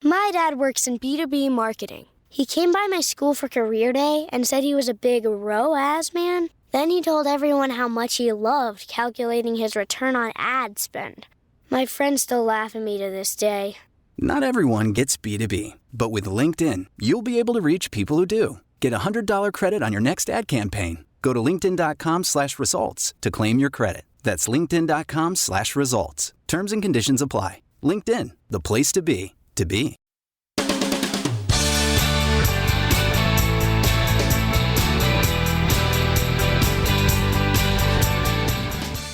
My dad works in B2B marketing. He came by my school for career day and said he was a big ROAS man. Then he told everyone how much he loved calculating his return on ad spend. My friends still laugh at me to this day. Not everyone gets B2B, but with LinkedIn, you'll be able to reach people who do. Get a $100 credit on your next ad campaign. Go to linkedin.com/results to claim your credit. That's linkedin.com/results. Terms and conditions apply. LinkedIn, the place to be, to be.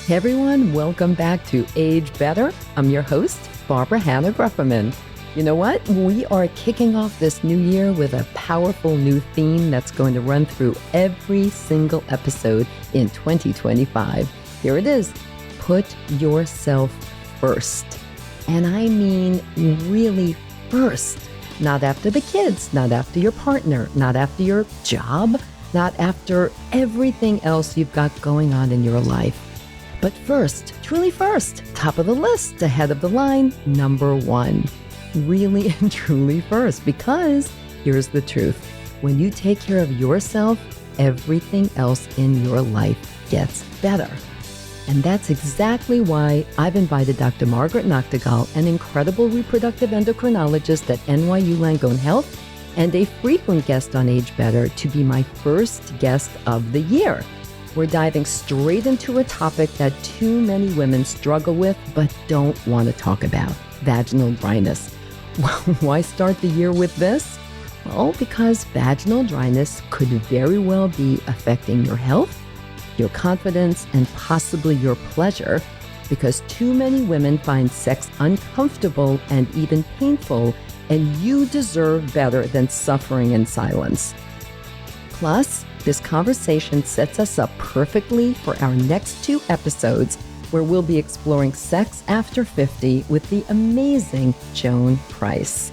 Hey everyone, welcome back to Age Better. I'm your host, Barbara Hannah Grufferman. You know what? We are kicking off this new year with a powerful new theme that's going to run through every single episode in 2025. Here it is. Put yourself first. And I mean really first. Not after the kids, not after your partner, not after your job, not after everything else you've got going on in your life. But first, truly first, top of the list, ahead of the line, number one. Really and truly first, because here's the truth. When you take care of yourself, everything else in your life gets better. And that's exactly why I've invited Dr. Margaret Nachtigall, an incredible reproductive endocrinologist at NYU Langone Health and a frequent guest on Age Better, to be my first guest of the year. We're diving straight into a topic that too many women struggle with but don't want to talk about: vaginal dryness. Well, why start the year with this? Well, because vaginal dryness could very well be affecting your health, your confidence, and possibly your pleasure, because too many women find sex uncomfortable and even painful, and you deserve better than suffering in silence. Plus, this conversation sets us up perfectly for our next two episodes, where we'll be exploring sex after 50 with the amazing Joan Price.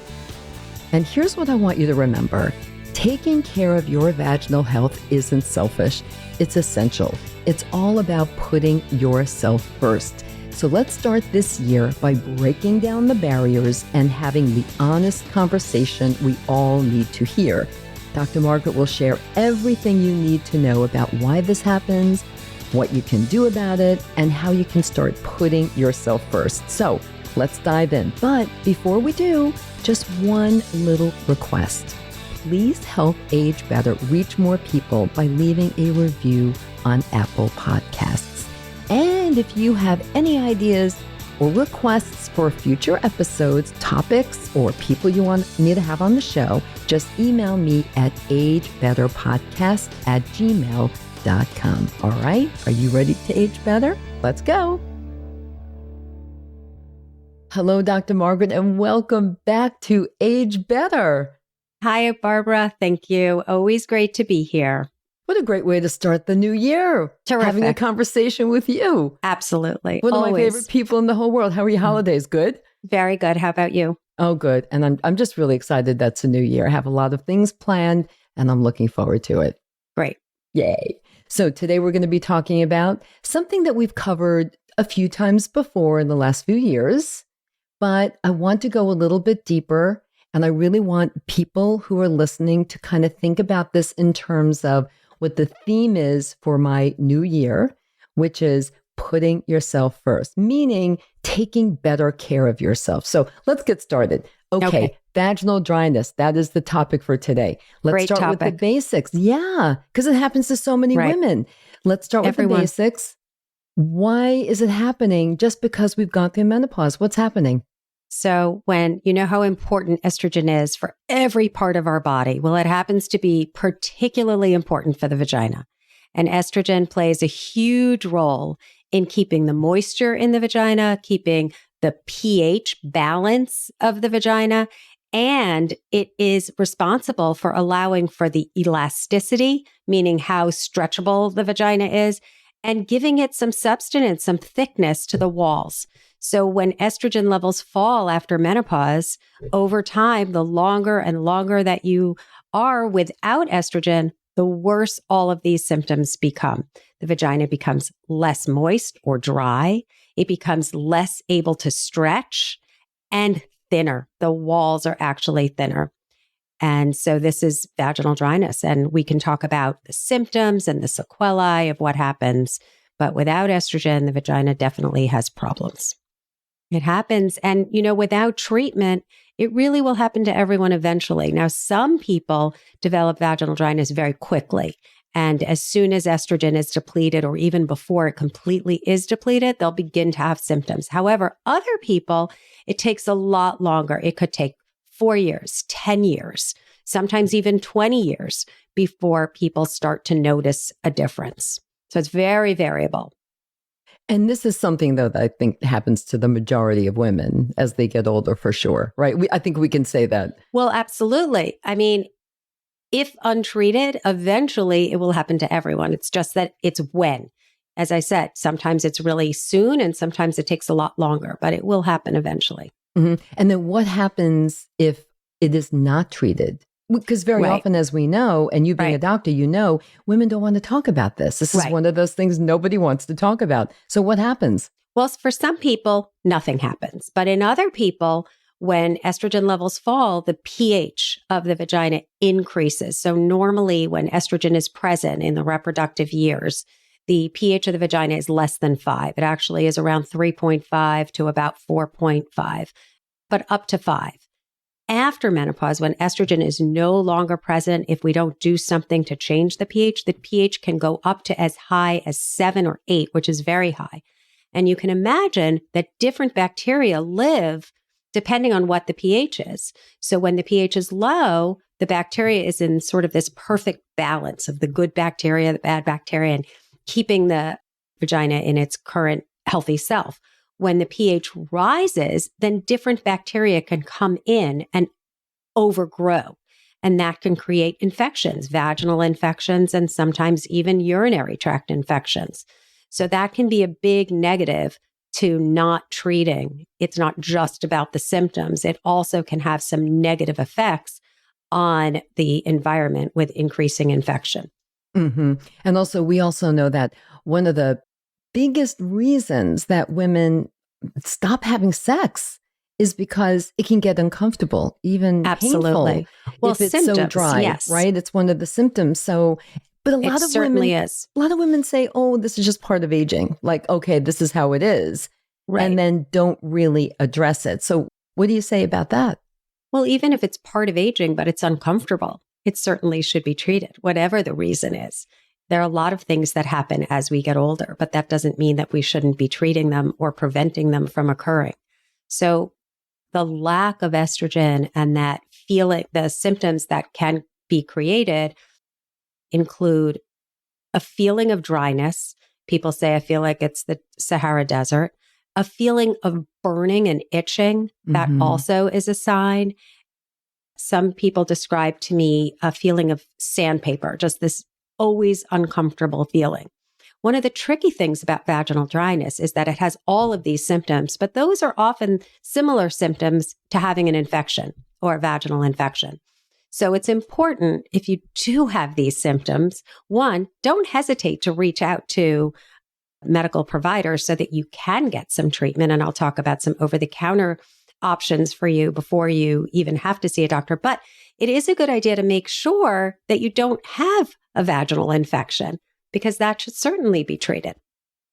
And here's what I want you to remember. Taking care of your vaginal health isn't selfish. It's essential. It's all about putting yourself first. So let's start this year by breaking down the barriers and having the honest conversation we all need to hear. Dr. Margaret will share everything you need to know about why this happens, what you can do about it, and how you can start putting yourself first. So let's dive in. But before we do, just one little request. Please help Age Better reach more people by leaving a review on Apple Podcasts. And if you have any ideas or requests for future episodes, topics, or people you want me to have on the show, just email me at agebetterpodcast@gmail.com. All right? Are you ready to age better? Let's go. Hello, Dr. Margaret, and welcome back to Age Better. Hi, Barbara. Thank you. Always great to be here. What a great way to start the new year. Terrific. Having a conversation with you. Absolutely. One of Always. my favorite people in the whole world. How are your holidays? Good? Very good. How about you? Oh, good. And I'm just really excited that's a new year. I have a lot of things planned and I'm looking forward to it. Great. Yay. So today we're going to be talking about something that we've covered a few times before in the last few years, but I want to go a little bit deeper. And I really want people who are listening to kind of think about this in terms of what the theme is for my new year, which is putting yourself first, meaning taking better care of yourself. So let's get started. Okay. Vaginal dryness. That is the topic for today. Let's Great start topic. with the basics. Yeah, because it happens to so many women. Let's start with the basics. Why is it happening just because we've gone through menopause? What's happening? So when you know how important estrogen is for every part of our body, well, it happens to be particularly important for the vagina. And estrogen plays a huge role in keeping the moisture in the vagina, keeping the pH balance of the vagina, and it is responsible for allowing for the elasticity, meaning how stretchable the vagina is, and giving it some substance, some thickness to the walls. So when estrogen levels fall after menopause, over time, the longer and longer that you are without estrogen, the worse all of these symptoms become. The vagina becomes less moist or dry. It becomes less able to stretch, and thinner. The walls are actually thinner. And so this is vaginal dryness. And we can talk about the symptoms and the sequelae of what happens. But without estrogen, the vagina definitely has problems. It happens. And, without treatment, it really will happen to everyone eventually. Now, some people develop vaginal dryness very quickly. And as soon as estrogen is depleted, or even before it completely is depleted, they'll begin to have symptoms. However, other people, it takes a lot longer. It could take 4 years, 10 years, sometimes even 20 years before people start to notice a difference. So it's very variable. And this is something, though, that I think happens to the majority of women as they get older, for sure, right? I think we can say that. Well, absolutely. I mean, if untreated, eventually it will happen to everyone. It's just that it's when. As I said, sometimes it's really soon and sometimes it takes a lot longer, but it will happen eventually. Mm-hmm. And then what happens if it is not treated? Because very often, as we know, and you being a doctor, women don't want to talk about this. This is one of those things nobody wants to talk about. So what happens? Well, for some people, nothing happens. But in other people, when estrogen levels fall, the pH of the vagina increases. So normally when estrogen is present in the reproductive years, the pH of the vagina is less than 5. It actually is around 3.5 to about 4.5, but up to 5. After menopause, when estrogen is no longer present, if we don't do something to change the pH can go up to as high as 7 or 8, which is very high. And you can imagine that different bacteria live depending on what the pH is. So when the pH is low, the bacteria is in sort of this perfect balance of the good bacteria, the bad bacteria, and keeping the vagina in its current healthy self. When the pH rises, then different bacteria can come in and overgrow. And that can create infections, vaginal infections, and sometimes even urinary tract infections. So that can be a big negative to not treating. It's not just about the symptoms. It also can have some negative effects on the environment with increasing infection. Mm-hmm. And also, we also know that one of the biggest reasons that women stop having sex is because it can get uncomfortable, even Absolutely. painful. Well, if it's symptoms, so dry, yes. right? It's one of the symptoms. So, but a lot of women say, "Oh, this is just part of aging." Like, okay, this is how it is, and then don't really address it. So, what do you say about that? Well, even if it's part of aging, but it's uncomfortable, it certainly should be treated, whatever the reason is. There are a lot of things that happen as we get older, but that doesn't mean that we shouldn't be treating them or preventing them from occurring. So the lack of estrogen and that feeling, the symptoms that can be created include a feeling of dryness. People say, I feel like it's the Sahara Desert. A feeling of burning and itching, that also is a sign. Some people describe to me a feeling of sandpaper, just this always uncomfortable feeling. One of the tricky things about vaginal dryness is that it has all of these symptoms, but those are often similar symptoms to having an infection or a vaginal infection. So it's important, if you do have these symptoms, one, don't hesitate to reach out to medical providers so that you can get some treatment. And I'll talk about some over-the-counter options for you before you even have to see a doctor. But it is a good idea to make sure that you don't have a vaginal infection, because that should certainly be treated.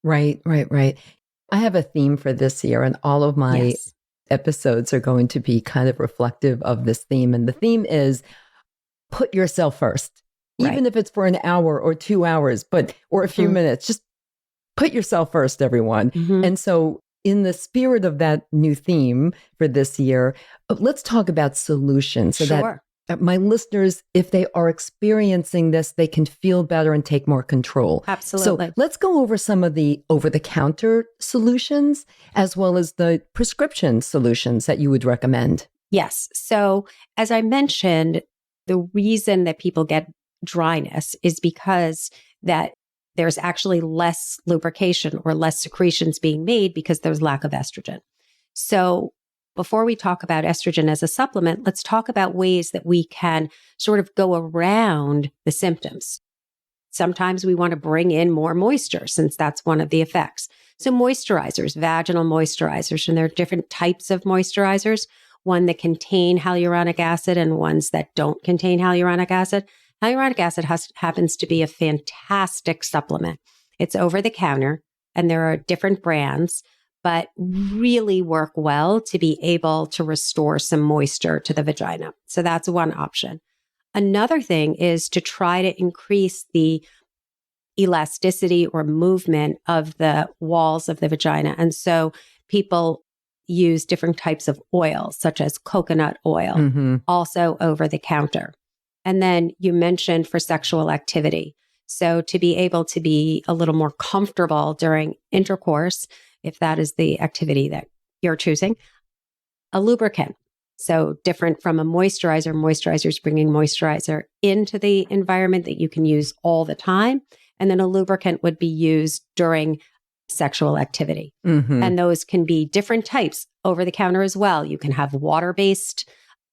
Right. I have a theme for this year, and all of my episodes are going to be kind of reflective of this theme. And the theme is put yourself first, even if it's for an hour or 2 hours, or a few minutes, just put yourself first, everyone. And so in the spirit of that new theme for this year, let's talk about solutions so that my listeners, if they are experiencing this, they can feel better and take more control. Absolutely. So let's go over some of the over-the-counter solutions as well as the prescription solutions that you would recommend. Yes. So as I mentioned, the reason that people get dryness is because that there's actually less lubrication or less secretions being made because there's lack of estrogen. So before we talk about estrogen as a supplement, let's talk about ways that we can sort of go around the symptoms. Sometimes we want to bring in more moisture since that's one of the effects. So moisturizers, vaginal moisturizers, and there are different types of moisturizers. one that contain hyaluronic acid and ones that don't contain hyaluronic acid. Hyaluronic acid happens to be a fantastic supplement. It's over the counter and there are different brands, but really work well to be able to restore some moisture to the vagina. So that's one option. Another thing is to try to increase the elasticity or movement of the walls of the vagina. And so people use different types of oil, such as coconut oil, also over the counter. And then you mentioned for sexual activity. So to be able to be a little more comfortable during intercourse, if that is the activity that you're choosing, a lubricant. So different from a moisturizer, moisturizers bringing moisturizer into the environment that you can use all the time. And then a lubricant would be used during sexual activity. And those can be different types over the counter as well. You can have water-based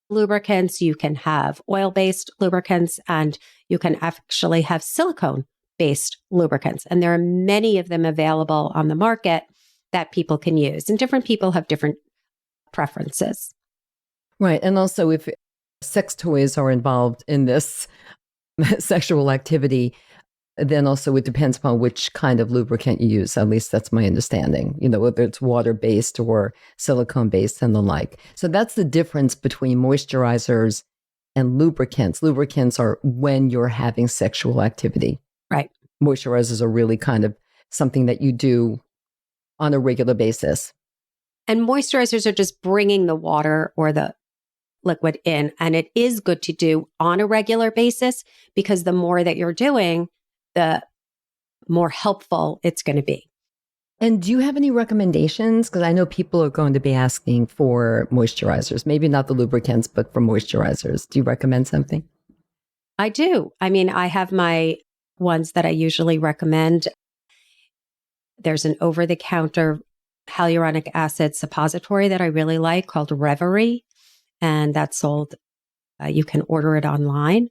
lubricants, you can have oil-based lubricants, and you can actually have silicone-based lubricants. And there are many of them available on the market that people can use. And different people have different preferences. Right. And also, if sex toys are involved in this sexual activity, then also it depends upon which kind of lubricant you use. At least that's my understanding, whether it's water-based or silicone-based and the like. So that's the difference between moisturizers and lubricants. Lubricants are when you're having sexual activity. Right. Moisturizers are really kind of something that you do on a regular basis. And moisturizers are just bringing the water or the liquid in. And it is good to do on a regular basis because the more that you're doing, the more helpful it's going to be. And do you have any recommendations? Because I know people are going to be asking for moisturizers, maybe not the lubricants, but for moisturizers. Do you recommend something? I do. I mean, I have my ones that I usually recommend. There's an over-the-counter hyaluronic acid suppository that I really like called Reverie. And that's sold, you can order it online.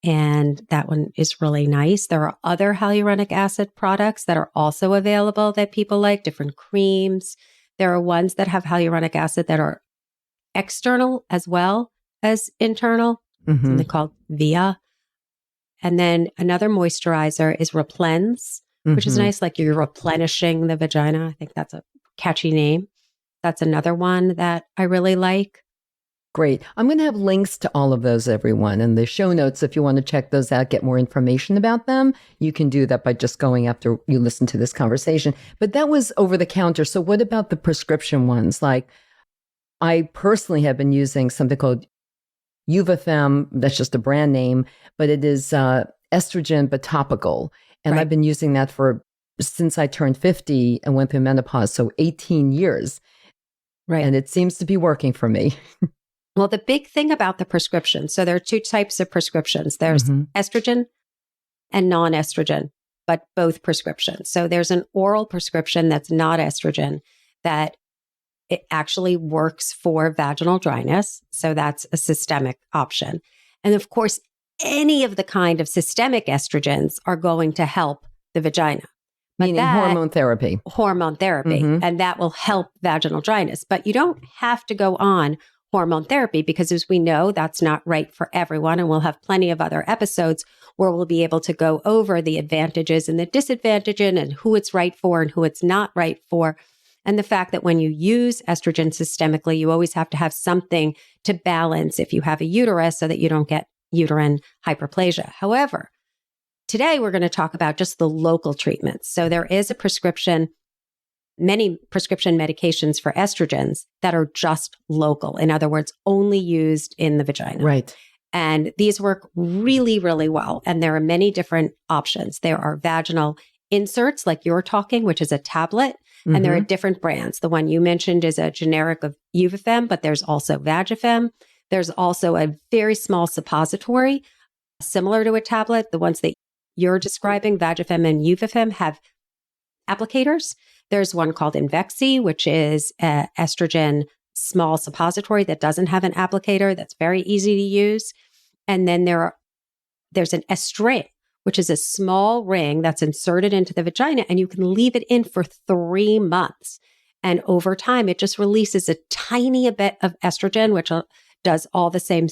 And that one is really nice. There are other hyaluronic acid products that are also available that people like, different creams. There are ones that have hyaluronic acid that are external as well as internal, something called Via. And then another moisturizer is Replens, which is nice, like you're replenishing the vagina. I think that's a catchy name. That's another one that I really like. Great. I'm going to have links to all of those, everyone, in the show notes. If you want to check those out, get more information about them, you can do that by just going after you listen to this conversation. But that was over the counter. So what about the prescription ones? Like I personally have been using something called Uvifem. That's just a brand name, but it is estrogen, but topical. And I've been using that since I turned 50 and went through menopause. So 18 years. Right. And it seems to be working for me. Well, the big thing about the prescription, so there are two types of prescriptions. There's estrogen and non-estrogen, but both prescriptions. So there's an oral prescription that's not estrogen that it actually works for vaginal dryness. So that's a systemic option. And of course, any of the kind of systemic estrogens are going to help the vagina. Meaning hormone therapy. Hormone therapy. And that will help vaginal dryness. But you don't have to go on hormone therapy because, as we know, that's not right for everyone. And we'll have plenty of other episodes where we'll be able to go over the advantages and the disadvantages and who it's right for and who it's not right for. And the fact that when you use estrogen systemically, you always have to have something to balance if you have a uterus so that you don't get uterine hyperplasia. However, today we're going to talk about just the local treatments. So there is many prescription medications for estrogens that are just local. In other words, only used in the vagina. Right. And these work really, really well. And there are many different options. There are vaginal inserts like you're talking, which is a tablet. And there are different brands. The one you mentioned is a generic of Uvifem, but there's also Vagifem. There's also a very small suppository similar to a tablet. The ones that you're describing, Vagifem and Uvifem, have applicators. There's one called Invexi, which is an estrogen small suppository that doesn't have an applicator. That's very easy to use. And then there's an Estray, which is a small ring that's inserted into the vagina, and you can leave it in for 3 months. And over time, it just releases a tiny bit of estrogen, which does all the same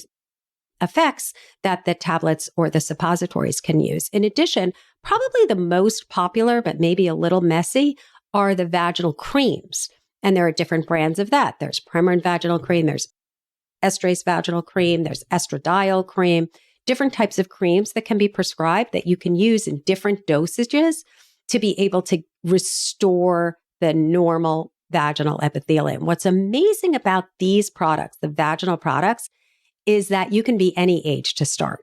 effects that the tablets or the suppositories can use. In addition, probably the most popular, but maybe a little messy, are the vaginal creams. And there are different brands of that. There's Premarin vaginal cream, there's estrase vaginal cream, there's estradiol cream, different types of creams that can be prescribed that you can use in different dosages to be able to restore the normal vaginal epithelium. What's amazing about these products, the vaginal products, is that you can be any age to start.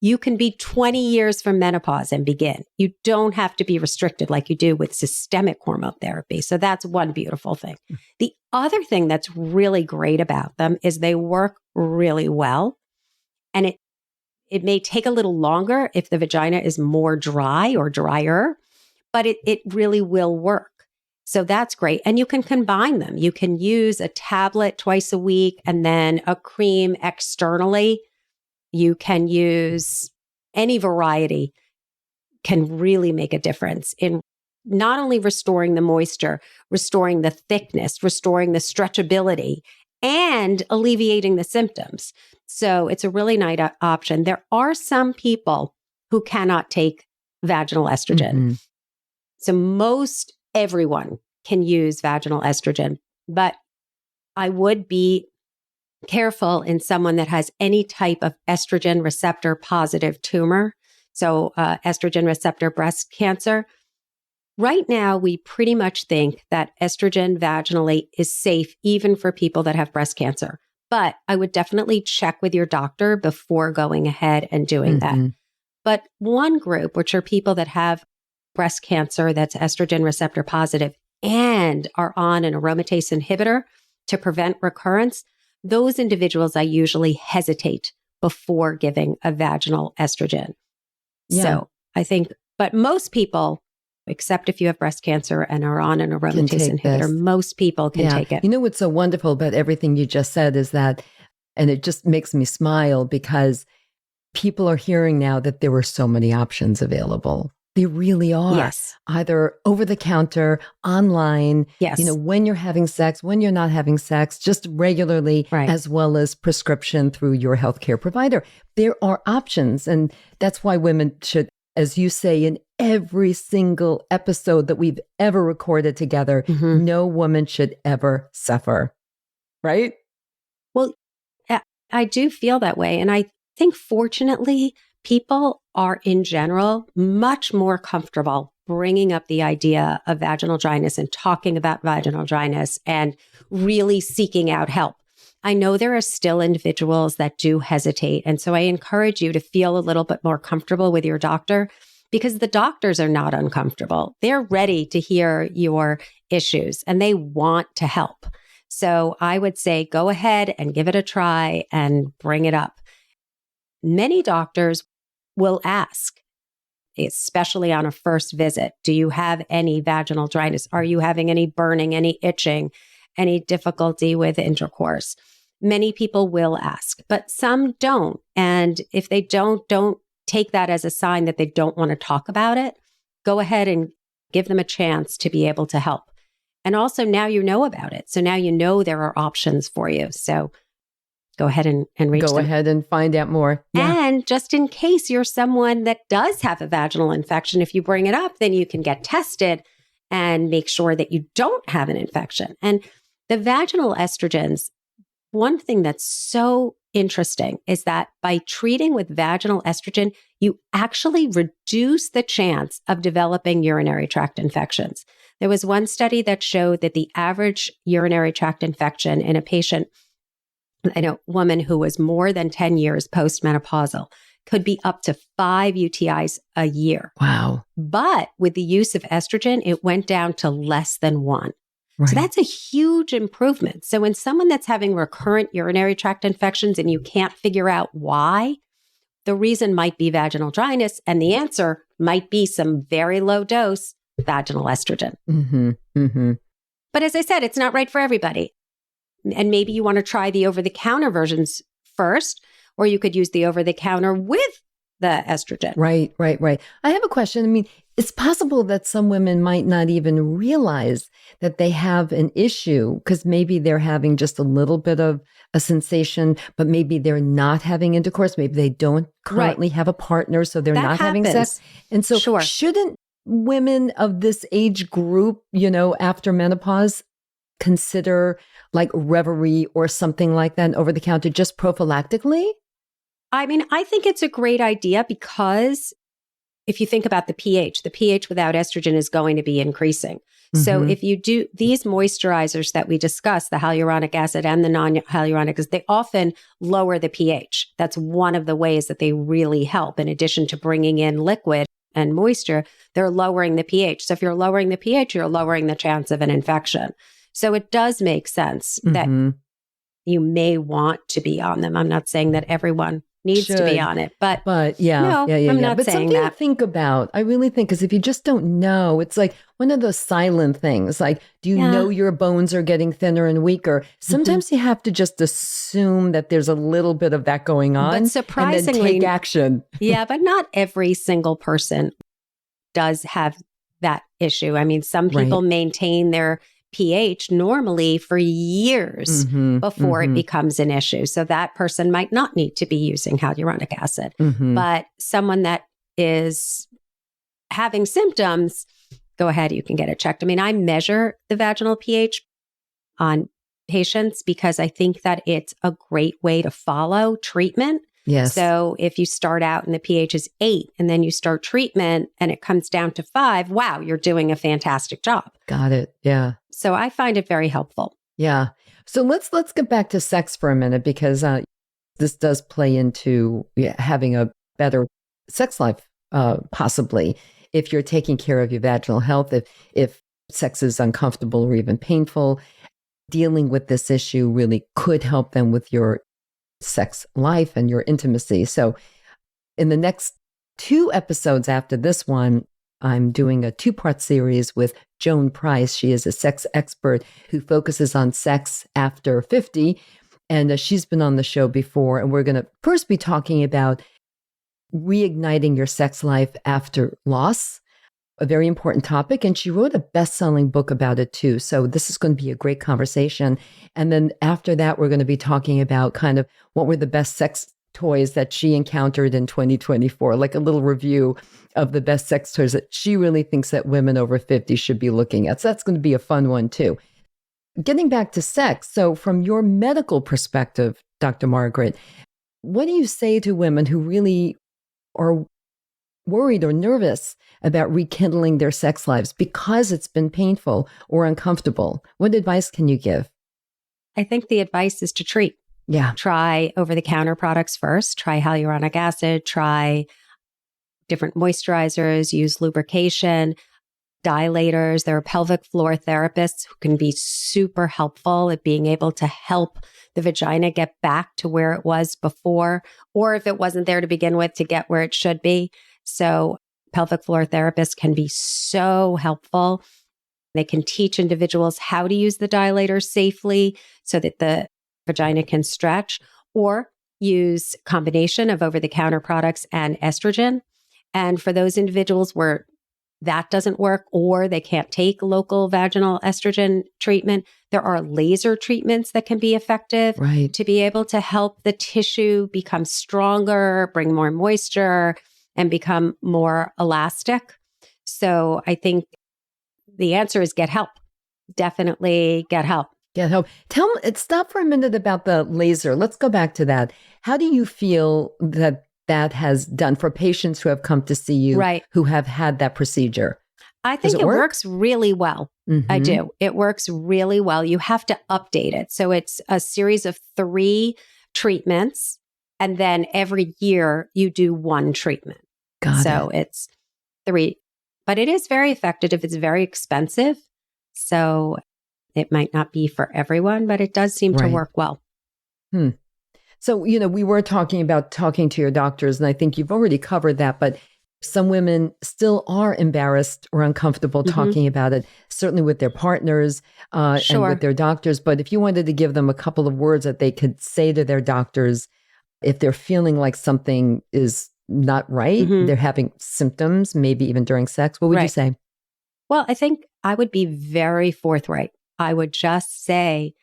You can be 20 years from menopause and begin. You don't have to be restricted like you do with systemic hormone therapy. So that's one beautiful thing. The other thing that's really great about them is they work really well. And it may take a little longer if the vagina is more dry or drier, but it really will work. So that's great. And you can combine them. You can use a tablet twice a week and then a cream externally. You can use any variety, can really make a difference in not only restoring the moisture, restoring the thickness, restoring the stretchability, and alleviating the symptoms. So it's a really nice option. There are some people who cannot take vaginal estrogen. Mm-hmm. So most everyone can use vaginal estrogen, but I would be careful in someone that has any type of estrogen receptor positive tumor. So estrogen receptor breast cancer. Right now, we pretty much think that estrogen vaginally is safe even for people that have breast cancer. But I would definitely check with your doctor before going ahead and doing that. But one group, which are people that have breast cancer that's estrogen receptor positive and are on an aromatase inhibitor to prevent recurrence, those individuals I usually hesitate before giving a vaginal estrogen. Yeah. So I think, but most people, except if you have breast cancer and are on an aromatase inhibitor, most people can take it. You know what's so wonderful about everything you just said is that, and it just makes me smile because people are hearing now that there were so many options available. They really are. Yes. Either over the counter, online, yes. When you're having sex, when you're not having sex, just regularly, right. as well as prescription through your healthcare provider. There are options. And that's why women should, as you say, in every single episode that we've ever recorded together, no woman should ever suffer. Right? Well, I do feel that way. And I think fortunately, people are in general much more comfortable bringing up the idea of vaginal dryness and talking about vaginal dryness and really seeking out help. I know there are still individuals that do hesitate. And so I encourage you to feel a little bit more comfortable with your doctor because the doctors are not uncomfortable. They're ready to hear your issues and they want to help. So I would say go ahead and give it a try and bring it up. Many doctors will ask, especially on a first visit, do you have any vaginal dryness? Are you having any burning, any itching, any difficulty with intercourse? Many people will ask, but some don't. And if they don't take that as a sign that they don't want to talk about it. Go ahead and give them a chance to be able to help. And also now you know about it. So now you know there are options for you. So go ahead and reach them. Go ahead and find out more. Yeah. And just in case you're someone that does have a vaginal infection, if you bring it up, then you can get tested and make sure that you don't have an infection. And the vaginal estrogens, one thing that's so interesting is that by treating with vaginal estrogen, you actually reduce the chance of developing urinary tract infections. There was one study that showed that the average urinary tract infection in a patient, woman who was more than 10 years postmenopausal, could be up to 5 UTIs a year. Wow. But with the use of estrogen, it went down to less than 1. Right. So that's a huge improvement. So when someone that's having recurrent urinary tract infections and you can't figure out why, the reason might be vaginal dryness, and the answer might be some very low dose vaginal estrogen. Mm-hmm. Mm-hmm. But as I said, it's not right for everybody. And maybe you want to try the over-the-counter versions first, or you could use the over-the-counter with the estrogen. Right. I have a question. I mean, it's possible that some women might not even realize that they have an issue because maybe they're having just a little bit of a sensation, but maybe they're not having intercourse. Maybe they don't currently have a partner, so they're not having sex. And so shouldn't women of this age group, after menopause, consider like Reverie or something like that over the counter just prophylactically? I mean, I think it's a great idea because if you think about the pH without estrogen is going to be increasing. Mm-hmm. So if you do these moisturizers that we discussed, the hyaluronic acid and the non-hyaluronic acid, they often lower the pH. That's one of the ways that they really help. In addition to bringing in liquid and moisture, they're lowering the pH. So if you're lowering the pH, you're lowering the chance of an infection. So it does make sense that you may want to be on them. I'm not saying that everyone needs to be on it, but yeah. I'm not but saying something that. to think about. I really think, because if you just don't know, it's like one of those silent things. Like, do you know your bones are getting thinner and weaker? Sometimes you have to just assume that there's a little bit of that going on, but surprisingly, and then take action. Yeah, but not every single person does have that issue. I mean, some people maintain their pH normally for years before it becomes an issue. So that person might not need to be using hyaluronic acid. But someone that is having symptoms, go ahead, you can get it checked. I mean, I measure the vaginal pH on patients because I think that it's a great way to follow treatment. Yes. So if you start out and the pH is 8 and then you start treatment and it comes down to 5, wow, you're doing a fantastic job. Got it. Yeah. So I find it very helpful. Yeah. So let's get back to sex for a minute, because this does play into having a better sex life, possibly, if you're taking care of your vaginal health, if sex is uncomfortable or even painful. Dealing with this issue really could help them with your sex life and your intimacy. So in the next 2 episodes after this one, I'm doing a 2-part series with Joan Price. She is a sex expert who focuses on sex after 50. And she's been on the show before. And we're going to first be talking about reigniting your sex life after loss, a very important topic. And she wrote a best-selling book about it too. So this is going to be a great conversation. And then after that, we're going to be talking about kind of what were the best sex toys that she encountered in 2024, like a little review of the best sex toys that she really thinks that women over 50 should be looking at. So that's going to be a fun one too. Getting back to sex. So from your medical perspective, Dr. Margaret, what do you say to women who really are worried or nervous about rekindling their sex lives because it's been painful or uncomfortable? What advice can you give? I think the advice is to treat. Yeah. Try over-the-counter products first. Try hyaluronic acid. Try different moisturizers. Use lubrication, dilators. There are pelvic floor therapists who can be super helpful at being able to help the vagina get back to where it was before, or if it wasn't there to begin with, to get where it should be. So pelvic floor therapists can be so helpful. They can teach individuals how to use the dilator safely so that the vagina can stretch, or use combination of over-the-counter products and estrogen. And for those individuals where that doesn't work, or they can't take local vaginal estrogen treatment, there are laser treatments that can be effective to be able to help the tissue become stronger, bring more moisture, and become more elastic. So I think the answer is get help. Definitely get help. Get help. Stop for a minute about the laser. Let's go back to that. How do you feel that has done for patients who have come to see you, who have had that procedure? I think it works really well. I do. It works really well. You have to update it. So it's a series of 3 treatments, and then every year you do 1 treatment. So it's 3. But it is very effective. It's very expensive. So it might not be for everyone, but it does seem to work well. So, we were talking about talking to your doctors, and I think you've already covered that, but some women still are embarrassed or uncomfortable talking about it, certainly with their partners and with their doctors. But if you wanted to give them a couple of words that they could say to their doctors, if they're feeling like something is not right. They're having symptoms, maybe even during sex. What would you say? Well, I think I would be very forthright. I would just say,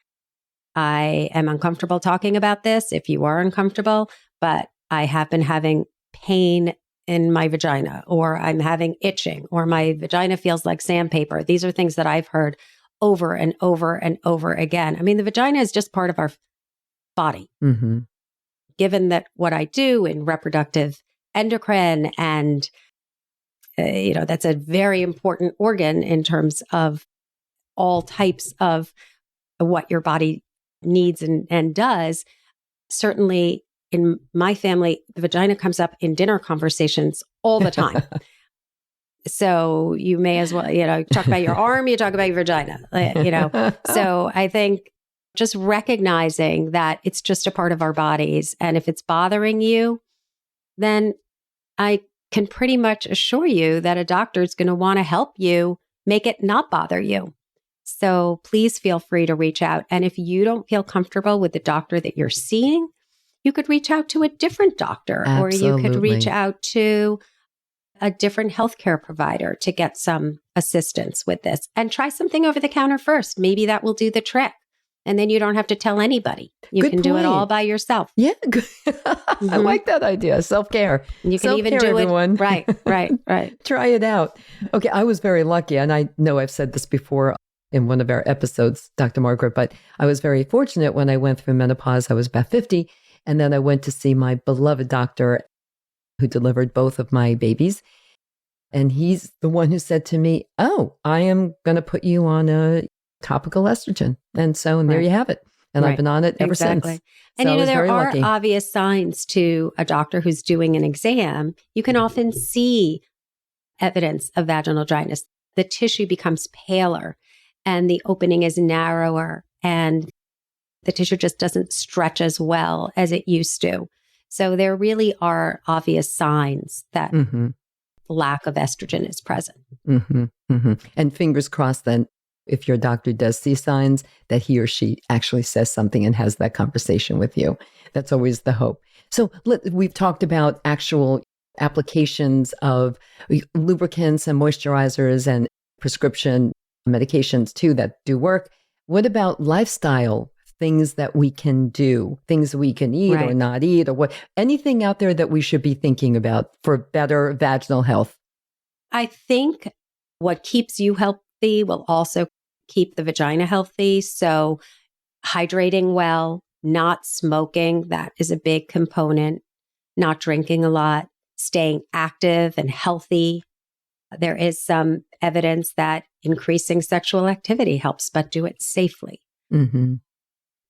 I am uncomfortable talking about this if you are uncomfortable, but I have been having pain in my vagina, or I'm having itching, or my vagina feels like sandpaper. These are things that I've heard over and over and over again. I mean, the vagina is just part of our body. Given that what I do in reproductive endocrine and, that's a very important organ in terms of all types of what your body needs and does. Certainly in my family, the vagina comes up in dinner conversations all the time. So you may as well, talk about your arm, you talk about your vagina, So I think just recognizing that it's just a part of our bodies. And if it's bothering you, then I can pretty much assure you that a doctor is going to want to help you make it not bother you. So please feel free to reach out. And if you don't feel comfortable with the doctor that you're seeing, you could reach out to a different doctor, or you could reach out to a different healthcare provider to get some assistance with this, and try something over the counter first. Maybe that will do the trick. And then you don't have to tell anybody. You can do it all by yourself. Yeah. I like that idea. Self-care. You can even do everyone. Right. Try it out. Okay. I was very lucky. And I know I've said this before in one of our episodes, Dr. Margaret, but I was very fortunate when I went through menopause. I was about 50. And then I went to see my beloved doctor who delivered both of my babies. And he's the one who said to me, "Oh, I am going to put you on a topical estrogen." And there you have it. And I've been on it ever since. And so there are obvious signs to a doctor who's doing an exam. You can often see evidence of vaginal dryness. The tissue becomes paler and the opening is narrower, and the tissue just doesn't stretch as well as it used to. So there really are obvious signs that lack of estrogen is present. And fingers crossed then, if your doctor does see signs, that he or she actually says something and has that conversation with you. That's always the hope. So we've talked about actual applications of lubricants and moisturizers and prescription medications too that do work. What about lifestyle things that we can do, things we can eat or not eat, or anything out there that we should be thinking about for better vaginal health? I think what keeps you healthy will also keep the vagina healthy. So hydrating well, not smoking, that is a big component, not drinking a lot, staying active and healthy. There is some evidence that increasing sexual activity helps, but do it safely.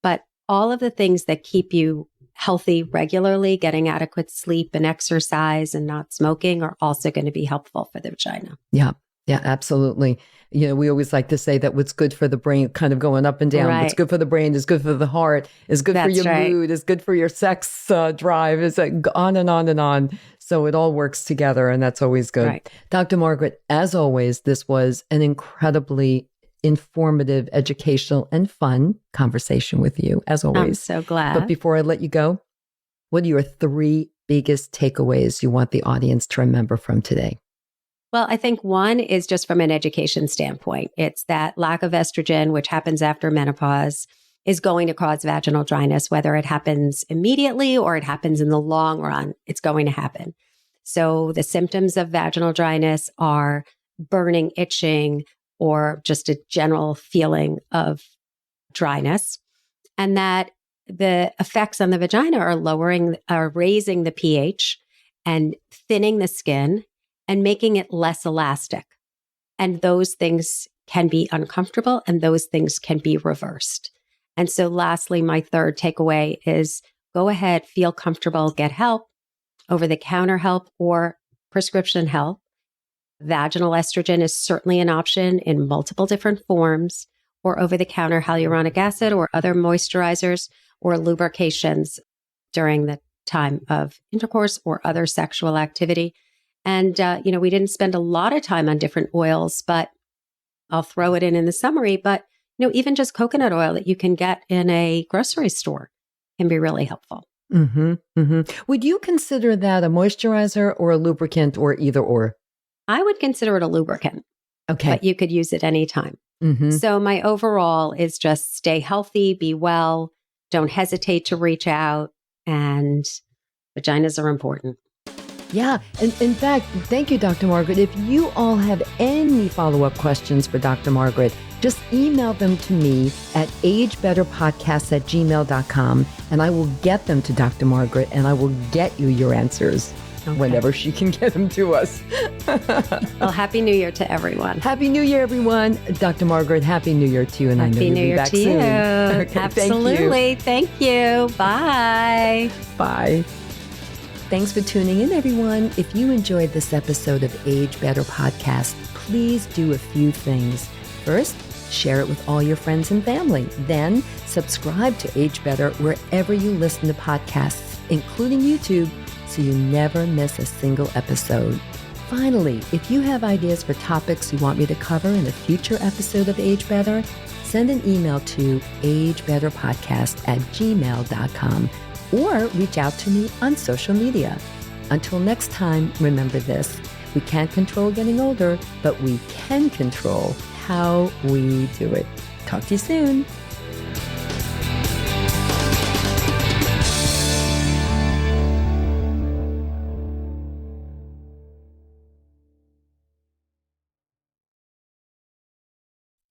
But all of the things that keep you healthy regularly, getting adequate sleep and exercise and not smoking, are also going to be helpful for the vagina. Yeah, absolutely. We always like to say that what's good for the brain, kind of going up and down. What's good for the brain is good for the heart, is good for your mood, is good for your sex drive, is on and on and on. So it all works together, and that's always good. Right. Dr. Margaret, as always, this was an incredibly informative, educational, and fun conversation with you, as always. I'm so glad. But before I let you go, what are your 3 biggest takeaways you want the audience to remember from today? Well, I think one is just from an education standpoint. It's that lack of estrogen, which happens after menopause, is going to cause vaginal dryness, whether it happens immediately or it happens in the long run. It's going to happen. So the symptoms of vaginal dryness are burning, itching, or just a general feeling of dryness. And that the effects on the vagina are raising the pH and thinning the skin and making it less elastic. And those things can be uncomfortable, and those things can be reversed. And so lastly, my third takeaway is go ahead, feel comfortable, get help, over-the-counter help or prescription help. Vaginal estrogen is certainly an option in multiple different forms, or over-the-counter hyaluronic acid or other moisturizers or lubrications during the time of intercourse or other sexual activity. And, we didn't spend a lot of time on different oils, but I'll throw it in the summary. But, even just coconut oil that you can get in a grocery store can be really helpful. Mm-hmm, mm-hmm. Would you consider that a moisturizer or a lubricant or either or? I would consider it a lubricant, Okay. but you could use it anytime. Mm-hmm. So my overall is just stay healthy, be well, don't hesitate to reach out, and vaginas are important. Yeah. And in fact, thank you, Dr. Margaret. If you all have any follow-up questions for Dr. Margaret, just email them to me at agebetterpodcast@gmail.com, and I will get them to Dr. Margaret, and I will get you your answers whenever she can get them to us. Well, Happy New Year to everyone. Happy New Year, everyone. Dr. Margaret, Happy New Year to you. And Happy I know New you'll be Year back to soon. you. Okay, Absolutely. Thank you. Bye. Bye. Thanks for tuning in, everyone. If you enjoyed this episode of Age Better Podcast, please do a few things. First, share it with all your friends and family. Then, subscribe to Age Better wherever you listen to podcasts, including YouTube, so you never miss a single episode. Finally, if you have ideas for topics you want me to cover in a future episode of Age Better, send an email to agebetterpodcast@gmail.com or reach out to me on social media. Until next time, remember this: we can't control getting older, but we can control how we do it. Talk to you soon.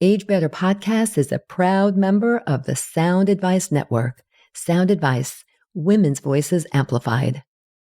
Age Better Podcast is a proud member of the Sound Advice Network. Sound Advice, women's voices amplified.